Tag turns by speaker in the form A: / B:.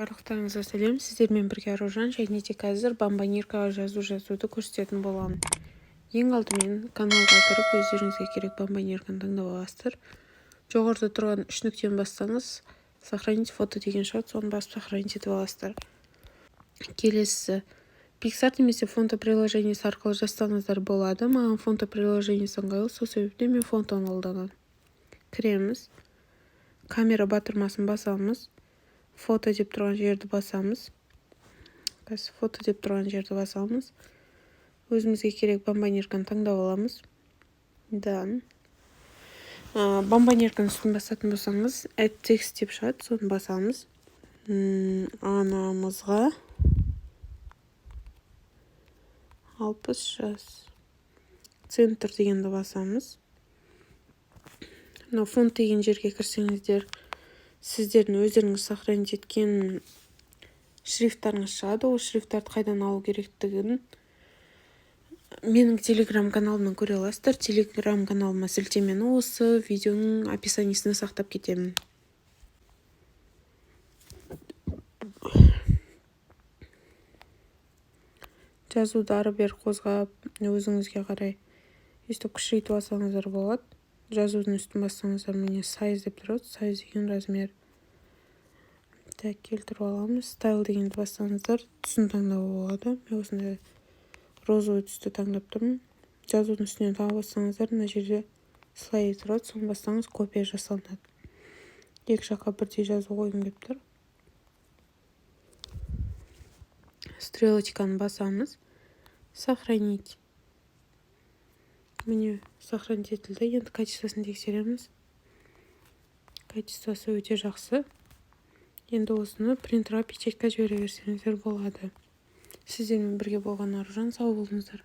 A: Барлықтарыңызға сәлем. Сіздермен бірге Аружан және тек қазір бомбоньеркаға жазуды көрсететін боламын. Ең алдымен каналға кіріп өздеріңізге керек бомбоньерканы таңдап аласыздар. Жоғарыда тұрған 3 нүктені бассаңыз, сохранить фото деген шығады, соны басып сохранить етіп аласыздар. Келесі Pixar немесе фото приложениесі арқылы жазсаңыздар болады. Маған фото приложениесі ыңғайлы, сол себептен мен фотоны қолданамын. Кіреміз. Камера батырмасын басамыз. Фото деп тұрған жерді басамыз. Өзімізге керек бомбоньерканы таңдап аламыз. Бомбоньерканың үстін басатын болсаңыз, add text деп шығады, соны басамыз. Анамызға 60 жас. Центр дегенді басамыз. Фонд деген жерге кірсеңіздер, сіздердің өздеріңіз сохранить еткен шрифттарыңыз шығады. Ол шрифттарды қайдан алу керектігін менің телеграм каналымнан көре аласыздар. Телеграм каналыма сілтемені осы видеоның описаниесіне сақтап кетемін. Жазуды ары-бері қозғап, өзіңізге қарай өстіп күшейтіп алсаңыздар болады. Жазудың үстін бассаңыздар, міне size деп тұрады. Size деген размер. Келтіріп аламыз. Style дегенді бассаңыздар, түсін таңдау болады. Мен осындай розовый түсті таңдап тұрмын. Жазудың үстінен тағы бассаңыздар, мына жерде слайд тұрады. Соны бассаңыз, копия жасалынады. Екі жаққа бірдей жазу қойғым келіп тұр. Стрелочканы басамыз. Сохранить. Міне сохранить етілді. Енді качествосын тексереміз. Качествосы өте жақсы. Енді осыны принтерға печатьқа жібере берсеңіздер болады. Сіздермен бірге болған Аружан, сау болыңыздар.